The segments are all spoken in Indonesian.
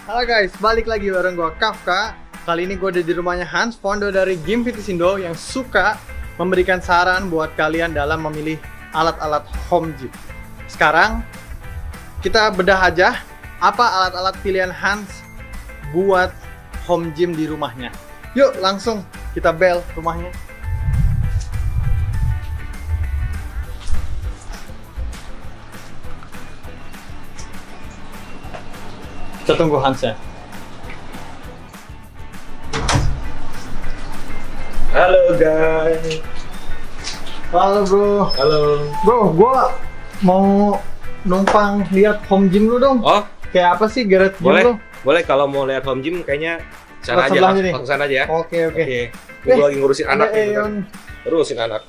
Halo guys, balik lagi bareng gue Kafka. Kali ini gue ada di rumahnya Hans, founder dari Gym Fitisindo yang suka memberikan saran buat kalian dalam memilih alat-alat home gym. Sekarang kita bedah aja apa alat-alat pilihan Hans buat home gym di rumahnya. Yuk langsung kita bel rumahnya. Kita tunggu Hans ya. Halo guys. Halo bro. Halo. Bro, gua mau numpang lihat home gym lu dong. Oh, Kayak apa sih Gareth Gym boleh. lu? Boleh kalau mau lihat home gym kayaknya sana aja. Sebelahnya nih. Langsung sana aja ya. Oke. Gue lagi ngurusin anak Ada nih, bentar. Aeon. Ngurusin anak.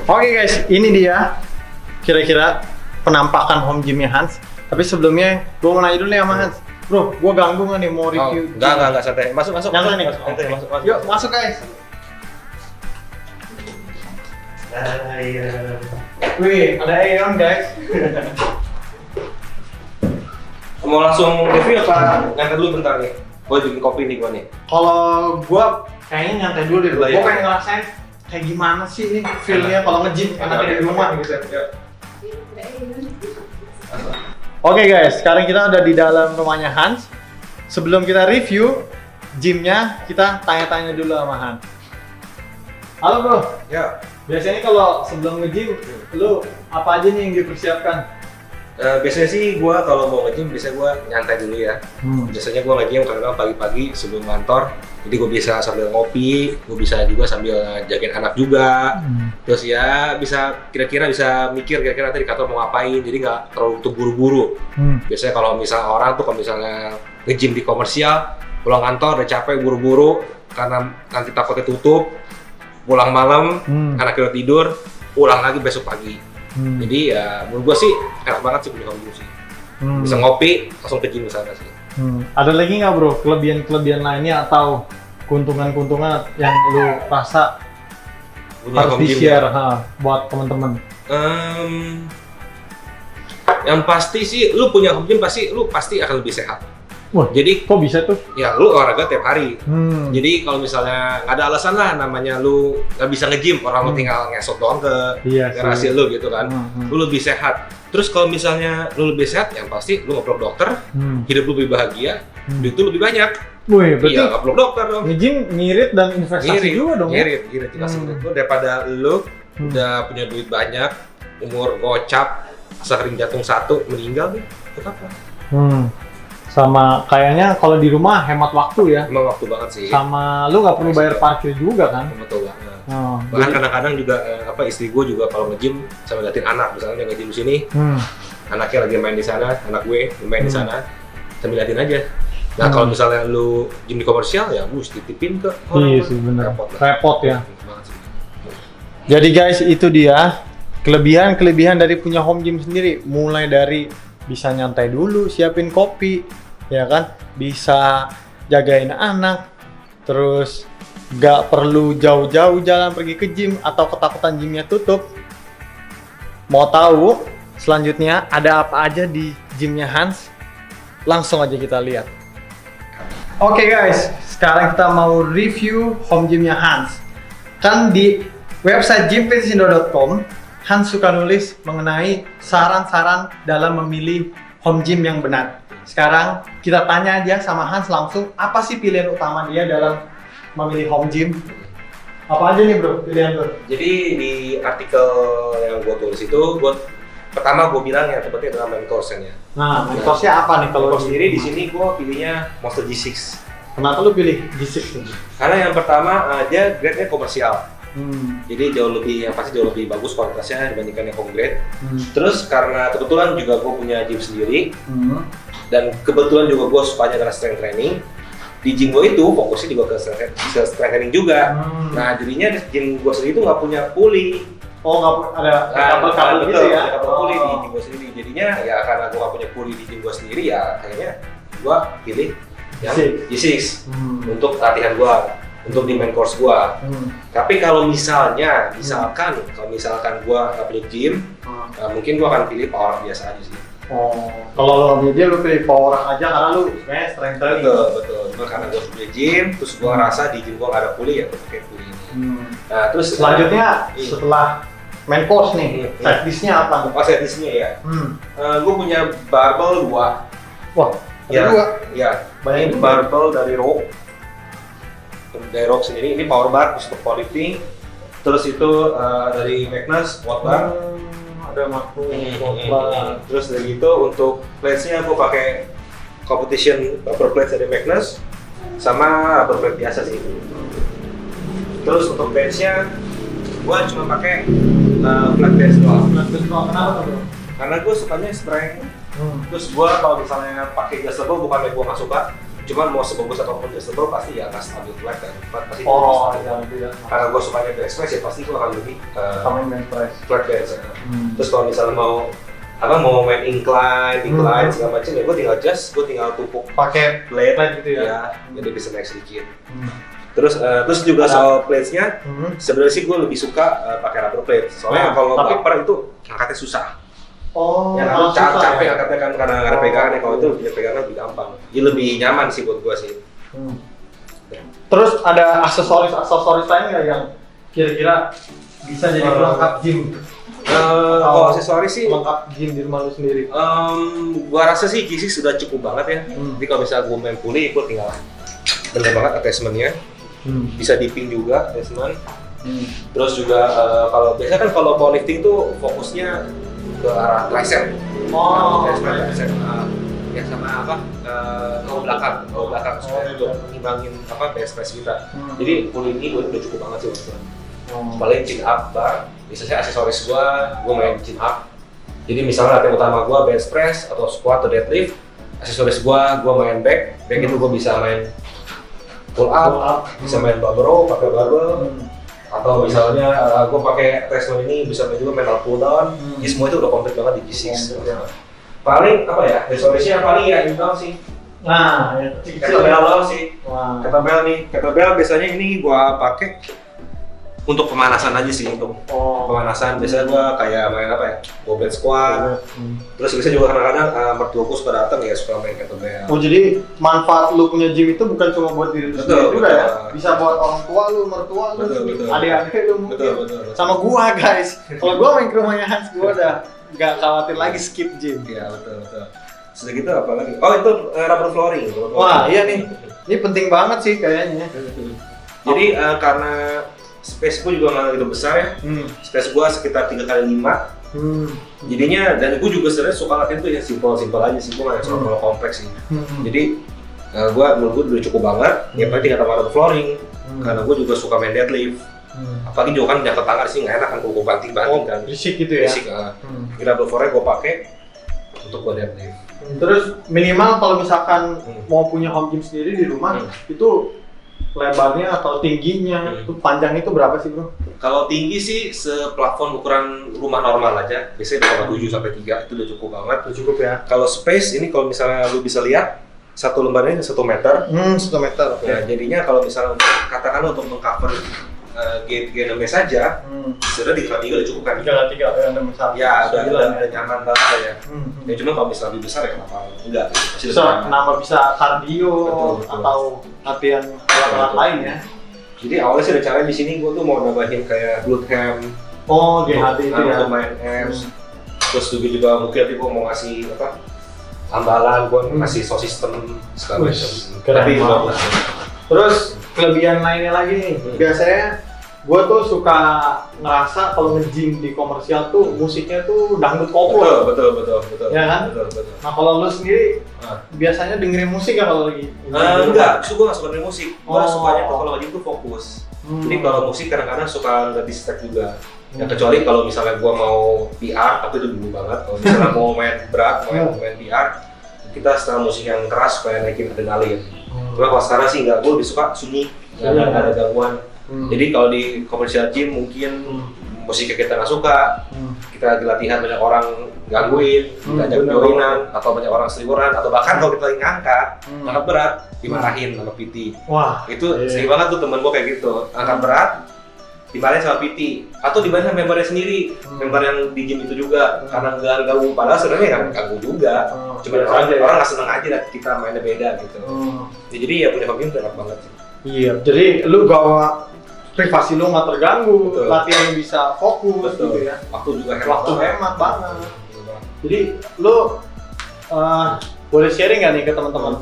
Oke guys, ini dia kira-kira penampakan home gymnya Hans. Tapi sebelumnya gua mau nanya dulu nih sama Hans. Bro, gua ganggu nggak nih mau Oh, review? enggak santai. Masuk. Nyantai nih. Santai, masuk. Yuk masuk guys. Wih, ada Aeon guys. Mau langsung review apa? Nyantai dulu bentar nih. Gue bikin kopi nih gua nih. Kalau gua kayaknya nyantai dulu deh. Lah, Gua ya. pengen ngerasain kayak gimana sih ini feel-nya kalau nge-gym enaknya di rumah gitu. Oke guys, sekarang kita udah di dalam rumahnya Hans. Sebelum kita review gymnya, kita tanya-tanya dulu sama Hans. Halo bro, Ya. biasanya kalau sebelum nge-gym, lu apa aja nih yang dipersiapkan? Biasanya sih gua kalau mau nge-gym biasanya gua nyantai dulu ya. Biasanya gua nge-gym kadang-kadang pagi-pagi sebelum kantor. Jadi gua bisa sambil ngopi, gua bisa juga sambil jagain anak juga. Terus ya bisa kira-kira bisa mikir kira-kira nanti di kantor mau ngapain. Jadi nggak terlalu buru-buru. Biasanya kalau misalnya orang tuh kalau misalnya nge-gym di komersial, pulang kantor udah capek buru-buru karena nanti takutnya tutup. Pulang malam, anaknya udah tidur, pulang lagi besok pagi. Jadi ya menurut gua sih enak banget sih punya home gym sih. Bisa ngopi, langsung ke gym sana sih. Ada lagi nggak bro, kelebihan-kelebihan lainnya atau keuntungan-keuntungan yang lu rasa Punya harus home gym di-share buat teman-teman? Yang pasti sih lu punya home gym lu pasti akan lebih sehat. Wah, Jadi kok bisa tuh? ya lu olahraga tiap hari. Jadi Jadi kalau misalnya nggak ada alasan lah namanya lu nggak bisa nge-gym, orang lu tinggal ngesot doang ke iya garasi lu gitu kan. Lu lebih sehat. Terus kalau misalnya lu lebih sehat, yang pasti lu nggak perlu dokter, hidup lu lebih bahagia, duit lu lebih banyak. Wih, berarti Iya, nggak perlu dokter dong. nge-gym ngirit dan investasi juga dong ya? Ngirit, dikasih duit. Lu daripada lu udah punya duit banyak, umur gocap, sering jantung satu, meninggal nih, buat apa? Sama kayaknya kalau di rumah hemat waktu ya. Emang waktu banget sih. Sama lu nggak perlu bayar parkir juga kan? Betul banget. Oh, Bahkan kadang-kadang juga istri gue juga kalau nge-gym sama ngeliatin anak, misalnya dia nge-gym di sini, anaknya lagi main di sana, anak gue main di sana, sambil liatin aja. Nah kalau misalnya lu gym di komersial ya lu harus titipin ke orang. Iya sih bener. Repot lah. Repot ya. Repot banget sih. Jadi guys, itu dia kelebihan dari punya home gym sendiri. Mulai dari bisa nyantai dulu, siapin kopi, ya kan? Bisa jagain anak, terus nggak perlu jauh-jauh jalan pergi ke gym atau ketakutan gymnya tutup. Mau tahu selanjutnya ada apa aja di gymnya Hans? Langsung aja kita lihat. Oke guys, sekarang kita mau review home gymnya Hans. Kan di website gymfitisindo.com, Hans suka nulis mengenai saran-saran dalam memilih home gym yang benar. Sekarang kita tanya aja sama Hans langsung, apa sih pilihan utama dia dalam memilih home gym? Apa aja nih bro pilihan lo? Jadi di artikel yang gue tulis itu, pertama gue bilang yang tepatnya adalah main course-nya. Nah, mentorsnya apa nih kalau Kalau sendiri di sini gue pilihnya Monster G6. Kenapa lu pilih G6 nih? Karena yang pertama dia grade-nya komersial. Jadi yang pasti jauh lebih bagus kualitasnya dibandingkan yang home grade. Terus karena kebetulan juga gue punya gym sendiri dan kebetulan juga gue sukanya adalah strength training. Di gym gue itu fokusnya juga ke strength training juga. Nah jadinya di gym gue sendiri itu nggak punya pulley. Oh nggak ada kabel-kabel gitu ya? Ada kabel pulley di gym gue sendiri. Jadinya ya karena gue nggak punya pulley di gym gue sendiri ya kayaknya gue pilih yang G6 untuk latihan gue. Untuk di main course gua. Tapi kalau misalkan gua nggak punya gym, mungkin gua akan pilih power biasa aja sih. Oh, kalau lo nggak punya gym, lo pilih power aja karena lo sebenarnya strength training. Betul. Cuma karena gue punya gym, terus gue ngerasa di gym gue nggak ada pulley, ya gue pakai pulley ini. Nah, terus Selanjutnya setelah main course nih, side dish-nya apa nih? Oh, set listnya ya. Gue punya barbell 2. Wah, Ya, dua. ya. Banyak Ini juga. barbell dari Rogue. Dari Rogue sendiri, ini power bar untuk powerlifting. Terus itu dari Magnus, watt bar. Ada makro. Terus dari itu untuk plates-nya gue pakai competition upper plates dari Magnus sama upper plate biasa sih. Terus untuk bench-nya gue cuma pakai flat bench doang. Kenapa tuh? Karena gue sukanya strength. Terus gue kalau misalnya pakai adjustable, bukannya gue nggak suka, cuman mau sebagus apapun adjustable pasti ya nggak stabil flat kan. Pasti Oh, stabil. iya. Karena gue sukanya bench press ya pasti gue akan lebih Sama yang main press. flat bench. Terus kalau misalnya mau main incline segala macam ya gue tinggal adjust, gue tinggal tumpuk Pakai plate gitu ya. jadi bisa naik sedikit. Terus juga soal plates-nya, sebenarnya sih gue lebih suka pakai rubber plate. Soalnya kalau tapi- upper itu angkatnya susah. Oh, Ya kalau kan susah capek ya? angkatnya kan karena nggak ada pegangannya. Kalau itu punya pegangan lebih gampang. Jadi lebih nyaman sih buat gue sih. Terus ada aksesoris lain nggak yang kira-kira bisa jadi pelengkap gym? Kalau aksesoris sih, Pelengkap gym di rumah lu sendiri. gua rasa sih G6 sudah cukup banget ya. Jadi kalau misalnya gua main pulley, gua tinggal bener banget attachment-nya. Bisa dipin juga attachment. Terus juga kalau biasanya kan kalau powerlifting tuh fokusnya ke arah tricep. Oh, Tricep. Ya sama apa? Kau belakang supaya untuk mengimbangin bench press kita. Jadi pulley ini udah cukup banget sih buat gua. Paling chin up bar, biasanya aksesoris gua main chin up. Jadi misalnya latihan utama gua bench press atau squat atau deadlift, aksesoris gua main back itu gua bisa main pull up, bisa main barbell row, pakai barbell, atau misalnya gua pakai attachment ini bisa main juga main pull down. Jadi semua itu udah komplit banget di G6. Paling apa ya? Aksesorisnya paling ya inbound sih. Nah, ya, Kettlebell doang sih. Wah. Kettlebell biasanya ini gua pakai untuk pemanasan aja sih, untuk pemanasan. Biasanya gua kayak main apa ya, goblet squat. Terus biasanya juga kadang-kadang mertuaku suka datang ya, suka main kettlebell. Oh, jadi manfaat lu punya gym itu bukan cuma buat diri lu sendiri juga ya? Bisa buat orang tua lu, mertua lu, adik-adik lu mungkin. Betul. Sama gua guys, kalau gua main ke rumahnya Hans, gua udah nggak khawatir lagi skip gym. Iya betul. Sudah gitu apa lagi? Oh itu rubber flooring. Wah iya nih, ini penting banget sih kayaknya. Jadi karena space gue juga nggak begitu besar ya, space gue sekitar 3x5. Jadinya, dan gue juga sebenarnya suka latihan tuh ya simpel aja sih, gue nggak terlalu kompleks sih. Jadi menurut gue udah cukup banget, ya paling tinggal tambah rubber flooring. Karena gue juga suka main deadlift. Apalagi juga kan jangka tangan sih nggak enak kan kalau gue banting kan. Berisik gitu ya? Berisik. Rubber flooring gue pakai untuk gue deadlift. Terus minimal kalau misalkan mau punya home gym sendiri di rumah, itu lebarnya atau tingginya, itu panjangnya itu berapa sih bro? Kalau tinggi sih seplafon ukuran rumah normal aja, biasanya 2,7 sampai 3 itu udah cukup banget. Udah cukup ya. Kalau space ini kalau misalnya lu bisa lihat satu lembarnya 1 meter. 1 meter. Ya, jadinya kalau misalnya katakan untuk mengcover gate saja, sebenarnya 3x3 udah cukup kan? 3x3 ya, ada masalah. Ya udah nyaman banget ya. Ya cuma kalau misalnya lebih besar ya kenapa enggak? Bisa kenapa bisa kardio atau latihan alat lain ya? Jadi awalnya sih rencananya di sini gue tuh mau nambahin kayak glute ham. Oh, GHD itu ya. Untuk main abs. Terus juga mungkin nanti gue mau ngasih tambalan, gue ngasih sosis segala macam. Tapi bagus. Terus kelebihan lainnya lagi nih, biasanya gue tuh suka ngerasa kalau nge-gym di komersial tuh musiknya tuh dangdut koplo. Betul. Ya kan? Betul. Nah kalau lu sendiri biasanya dengerin musik ya kalau lagi? Enggak, justru gue nggak suka dengerin musik. Gue Oh. sukanya tuh kalau nge-gym tuh fokus. Jadi kalau musik kadang-kadang suka nge-distract juga. Ya kecuali kalau misalnya gue mau PR, tapi itu dulu banget. Kalau misalnya mau main berat, main PR, kita setelah musik yang keras supaya naikin adrenalin. Cuma kalau sekarang sih enggak, gue lebih suka sunyi, nggak ada gangguan. Jadi kalau di commercial gym mungkin musiknya kita nggak suka, kita lagi latihan banyak orang gangguin, kita ajak joinan, atau banyak orang seliburan, atau bahkan kalau kita lagi ngangkat berat, dimarahin sama PT. Wah, Itu sering banget tuh temen gue kayak gitu, angkat berat, dimarahin sama PT atau dimarahin sama membernya sendiri, member yang di gym itu juga karena ganggu, padahal sebenarnya kan ganggu juga. Cuma orang nggak seneng aja lah kita mainnya beda gitu. Ya, jadi ya punya home gym enak banget sih. Iya, jadi lu gak privasi lu nggak terganggu, latihan bisa fokus gitu ya. Waktu juga hemat banget. Jadi lu boleh sharing nggak nih ke teman-teman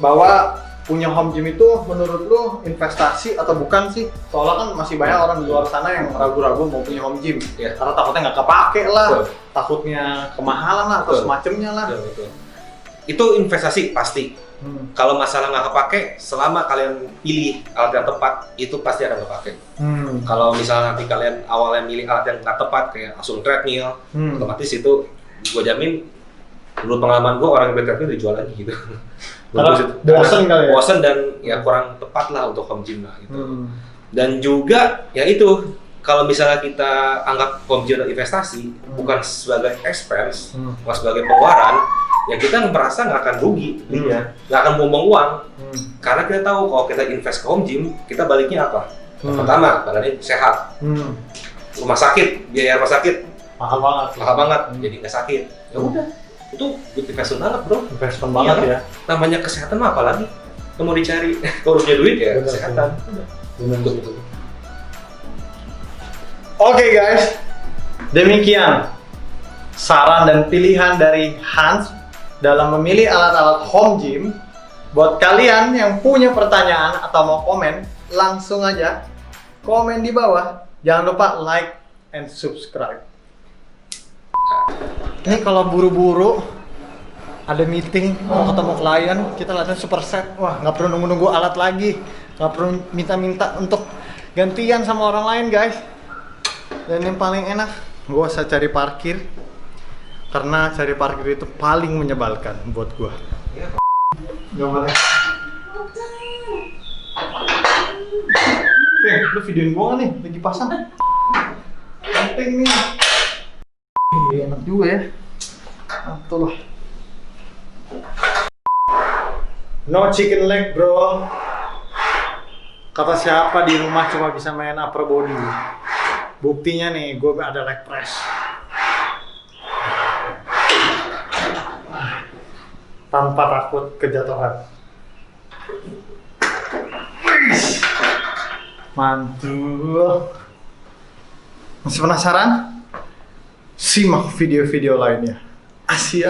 bahwa punya home gym itu menurut lu investasi atau bukan sih? Soalnya kan masih banyak orang di luar sana yang ragu-ragu mau punya home gym karena takutnya nggak kepake lah, takutnya kemahalan lah atau semacamnya lah. Itu investasi pasti. Kalau masalah nggak kepake, selama kalian pilih alat yang tepat, itu pasti akan kepake. Kalau misalnya nanti kalian awalnya milih alat yang nggak tepat, kayak langsung treadmill, otomatis itu gue jamin, menurut pengalaman gue orang yang beli treadmill dijual lagi gitu. Bosen kali ya? Bosen dan ya kurang tepat lah untuk home gym lah gitu. Dan juga ya itu, kalau misalnya kita anggap home gym adalah investasi, bukan sebagai expense, bukan sebagai pengeluaran, ya kita merasa nggak akan rugi, nggak akan buang uang, karena kita tahu kalau kita invest ke home gym, kita baliknya apa? Pertama, badannya sehat. Rumah sakit, biaya rumah sakit mahal banget, jadi nggak sakit. Ya udah, itu good investment banget bro. Investment banget ya. Namanya kesehatan mah apalagi? Kalau mau dicari, kalau punya duit ya kesehatan. Betul. Oke guys, demikian saran dan pilihan dari Hans dalam memilih alat-alat home gym. Buat kalian yang punya pertanyaan atau mau komen, langsung aja komen di bawah. Jangan lupa like and subscribe. Ini kalau buru-buru ada meeting, mau ketemu klien, kita latihan superset. Wah, nggak perlu nunggu-nunggu alat lagi, nggak perlu minta-minta untuk gantian sama orang lain guys. Dan yang paling enak, gak usah cari parkir, karena cari parkir itu paling menyebalkan buat gua. Gak boleh. Lu videoin gua nih, lagi pasang. Penting nih. Enak juga ya. Itulah. No chicken leg bro. Kata siapa di rumah cuma bisa main upper body. Buktinya nih, gue ada leg press. Tanpa takut kejatuhan. Mantul. Masih penasaran? Simak video-video lainnya. Asyik.